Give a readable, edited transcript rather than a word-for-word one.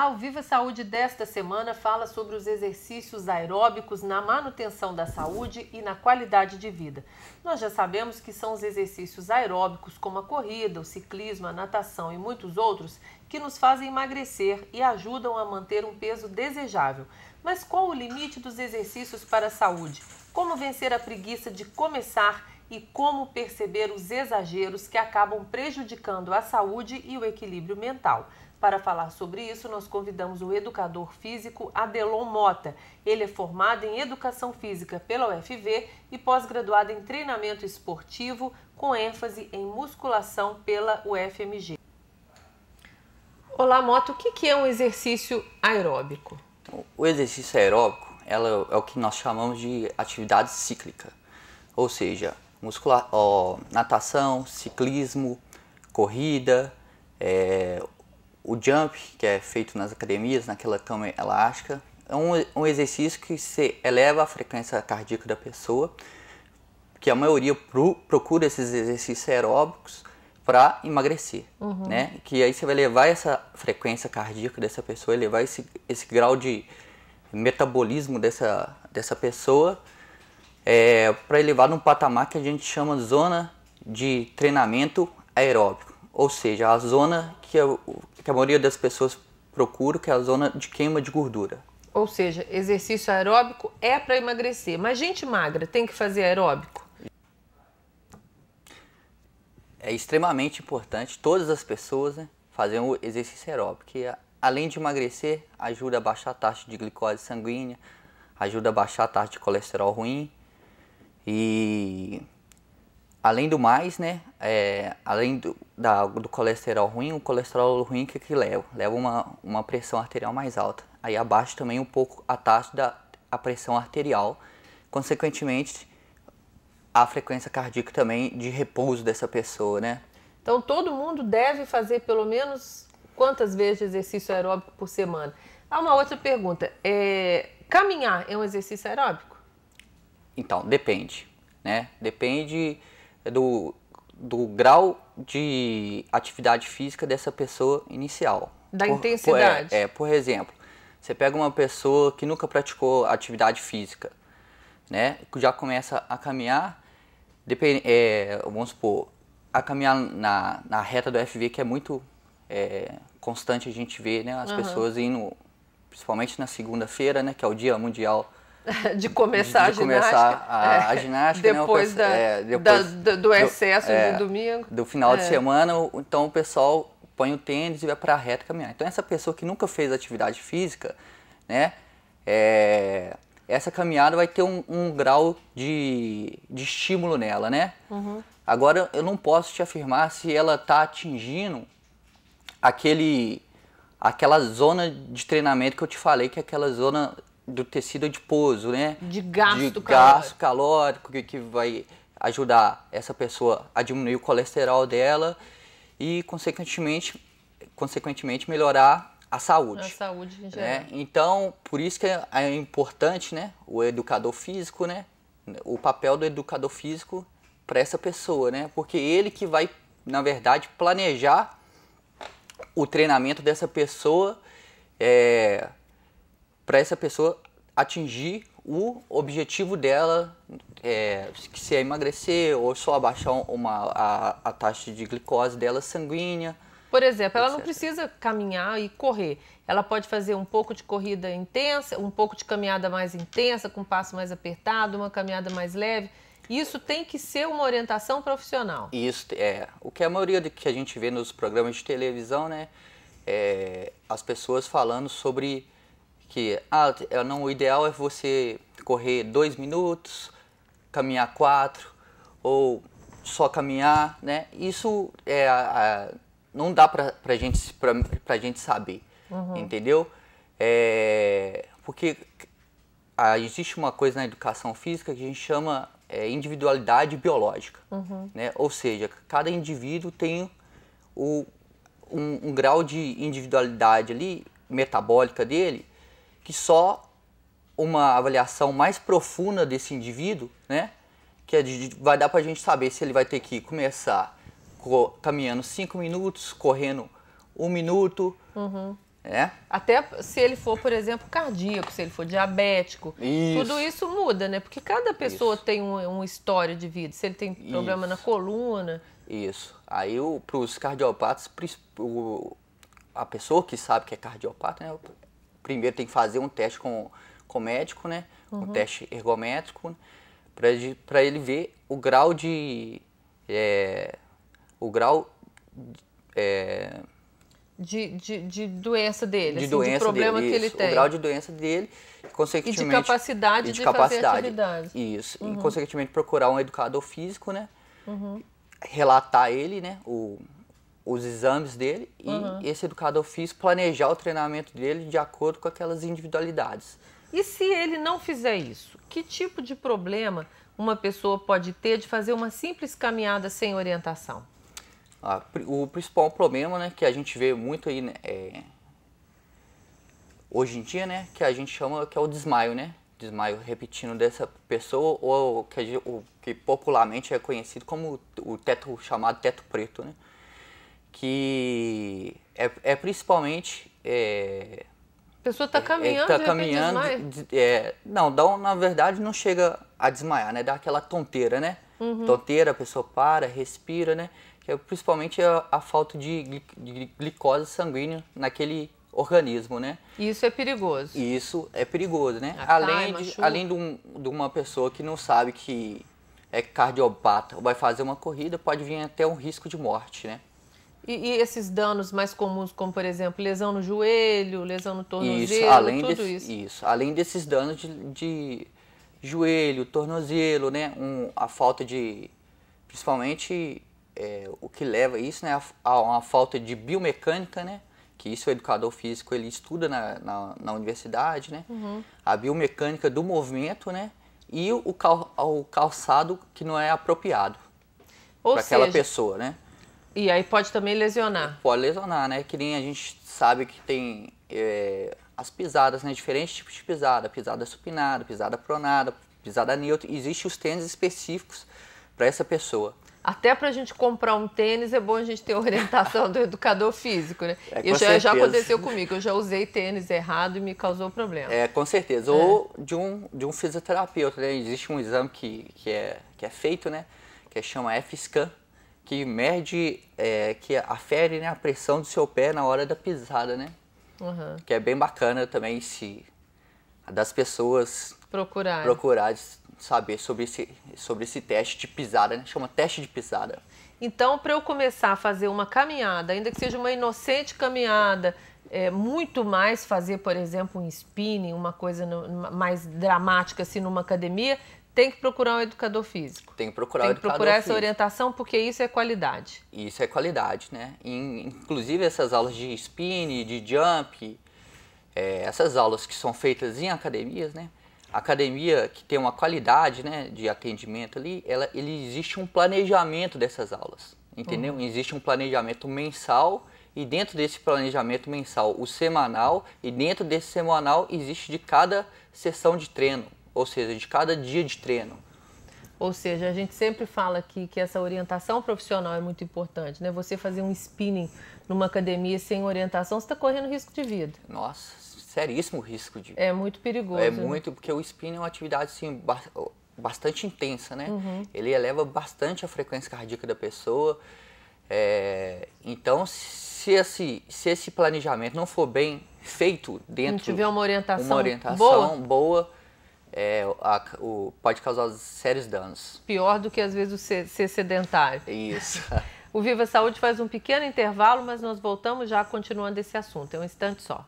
Olá, o Viva Saúde desta semana fala sobre os exercícios aeróbicos na manutenção da saúde e na qualidade de vida. Nós já sabemos que são os exercícios aeróbicos como a corrida, o ciclismo, a natação e muitos outros que nos fazem emagrecer e ajudam a manter um peso desejável. Mas qual o limite dos exercícios para a saúde? Como vencer a preguiça de começar e como perceber os exageros que acabam prejudicando a saúde e o equilíbrio mental? Para falar sobre isso, nós convidamos o educador físico Adelon Mota. Ele é formado em Educação Física pela UFV e pós-graduado em Treinamento Esportivo, com ênfase em Musculação pela UFMG. Olá, Mota, o que é um exercício aeróbico? O exercício aeróbico é o que nós chamamos de atividade cíclica, ou seja, natação, ciclismo, corrida, o jump, que é feito nas academias, naquela cama elástica. É um exercício que se eleva a frequência cardíaca da pessoa, que a maioria procura esses exercícios aeróbicos para emagrecer, né? Que aí você vai levar essa frequência cardíaca dessa pessoa, levar esse grau de metabolismo dessa pessoa para elevar num patamar que a gente chama zona de treinamento aeróbico. Ou seja, a zona que a maioria das pessoas procura, que é a zona de queima de gordura. Ou seja, exercício aeróbico é para emagrecer, mas gente magra tem que fazer aeróbico? É extremamente importante todas as pessoas, né, fazerem o exercício aeróbico, que além de emagrecer, ajuda a baixar a taxa de glicose sanguínea, ajuda a baixar a taxa de colesterol ruim e... Além do mais, né, além do colesterol ruim, o colesterol ruim que leva? Leva uma pressão arterial mais alta. Aí abaixa também um pouco a taxa da pressão arterial. Consequentemente, a frequência cardíaca também de repouso dessa pessoa, né? Então, todo mundo deve fazer pelo menos quantas vezes de exercício aeróbico por semana? Há uma outra pergunta. Caminhar é um exercício aeróbico? Então, depende, né? Depende do grau de atividade física dessa pessoa inicial. Da intensidade. Por exemplo, você pega uma pessoa que nunca praticou atividade física, né? Já começa a caminhar, vamos supor, a caminhar na reta do FV, que é muito constante a gente vê, né? As pessoas indo, principalmente na segunda-feira, né? Que é o Dia Mundial de começar a ginástica, depois, né? do excesso do domingo. Do final de semana, então o pessoal põe o tênis e vai para a reta caminhar. Então essa pessoa que nunca fez atividade física, né? Essa caminhada vai ter um grau de estímulo nela, né? Agora eu não posso te afirmar se ela está atingindo aquela zona de treinamento que eu te falei, que é aquela zona do tecido adiposo, né? De gasto calórico, que vai ajudar essa pessoa a diminuir o colesterol dela e, consequentemente melhorar a saúde. A saúde em geral. Né? Então, por isso que é importante, né, o educador físico, né? O papel do educador físico para essa pessoa, né? Porque ele que vai, na verdade, planejar o treinamento dessa pessoa para essa pessoa atingir o objetivo dela, se é emagrecer ou só abaixar a taxa de glicose dela sanguínea. Por exemplo, ela não precisa caminhar e correr. Ela pode fazer um pouco de corrida intensa, um pouco de caminhada mais intensa, com passo mais apertado, uma caminhada mais leve. Isso tem que ser uma orientação profissional. Isso, o que a maioria que a gente vê nos programas de televisão, né? As pessoas falando sobre que o ideal é você correr 2 minutos, caminhar 4 ou só caminhar, né? Isso não dá pra gente saber, entendeu? Porque existe uma coisa na educação física que a gente chama individualidade biológica, né? Ou seja, cada indivíduo tem um grau de individualidade ali, metabólica dele, que só uma avaliação mais profunda desse indivíduo, né, que vai dar pra gente saber se ele vai ter que começar caminhando 5 minutos, correndo 1 minuto, Até se ele for, por exemplo, cardíaco, se ele for diabético, tudo isso muda, né? Porque cada pessoa tem uma história de vida, se ele tem problema na coluna. Isso. Aí, para os cardiopatas, a pessoa que sabe que é cardiopata, né? Primeiro tem que fazer um teste com o médico, né? Um teste ergométrico, né? Para ele ver o grau de... De doença dele, de problema que ele tem. O grau de doença dele, consequentemente... E de capacidade de fazer atividade. Isso. E, consequentemente, procurar um educador físico, né? Relatar ele, né? Os exames dele e esse educador físico planejar o treinamento dele de acordo com aquelas individualidades. E se ele não fizer isso, que tipo de problema uma pessoa pode ter de fazer uma simples caminhada sem orientação? O principal problema, né, que a gente vê muito aí, né, hoje em dia, né, que a gente chama que é o desmaio, né? Desmaio repetindo dessa pessoa, ou que popularmente é conhecido como o teto, chamado teto preto, né? Que é principalmente... A pessoa está caminhando, não, na verdade não chega a desmaiar, né? Dá aquela tonteira, né? Tonteira, a pessoa para, respira, né? Que é principalmente a falta de glicose sanguínea naquele organismo, né? Isso é perigoso. Isso é perigoso, né? Além de uma pessoa que não sabe que é cardiopata ou vai fazer uma corrida, pode vir até um risco de morte, né? E esses danos mais comuns, como por exemplo, lesão no joelho, lesão no tornozelo, isso. Além desses danos de joelho, tornozelo, né? A falta de... Principalmente o que leva isso, né? A uma falta de biomecânica, né? Que isso o educador físico ele estuda na universidade, né? A biomecânica do movimento, né? E o calçado que não é apropriado para aquela pessoa, né? E aí pode também lesionar. Pode lesionar, né? Que nem a gente sabe que tem as pisadas, né? Diferentes tipos de pisada. Pisada supinada, pisada pronada, pisada neutra. Existem os tênis específicos para essa pessoa. Até para a gente comprar um tênis é bom a gente ter a orientação do educador físico, né? Já aconteceu comigo, eu já usei tênis errado e me causou problema. Com certeza. Ou de um fisioterapeuta, né? Existe um exame que é feito, né? Que chama F-Scan, que mede, que afere, né, a pressão do seu pé na hora da pisada, né? Que é bem bacana também das pessoas procurar saber sobre esse teste de pisada, né? Chama teste de pisada. Então, para eu começar a fazer uma caminhada, ainda que seja uma inocente caminhada, muito mais fazer, por exemplo, um spinning, uma coisa mais dramática assim numa academia, tem que procurar um educador físico. Tem que procurar essa orientação, porque isso é qualidade. Isso é qualidade, né? Inclusive essas aulas de spin, de jump, essas aulas que são feitas em academias, né? A academia que tem uma qualidade, né, de atendimento ali, ele existe um planejamento dessas aulas, entendeu? Existe um planejamento mensal e dentro desse planejamento mensal o semanal, e dentro desse semanal existe de cada sessão de treino. Ou seja, de cada dia de treino. Ou seja, a gente sempre fala aqui que essa orientação profissional é muito importante, né? Você fazer um spinning numa academia sem orientação, você está correndo risco de vida. Nossa, seríssimo risco de vida. É muito perigoso. Muito, porque o spinning é uma atividade assim, bastante intensa, né? Ele eleva bastante a frequência cardíaca da pessoa. Então, se esse planejamento não for bem feito dentro... Não tiver uma orientação boa, pode causar sérios danos. Pior do que às vezes ser sedentário. Isso. O Viva Saúde faz um pequeno intervalo, mas nós voltamos já continuando esse assunto. É um instante só.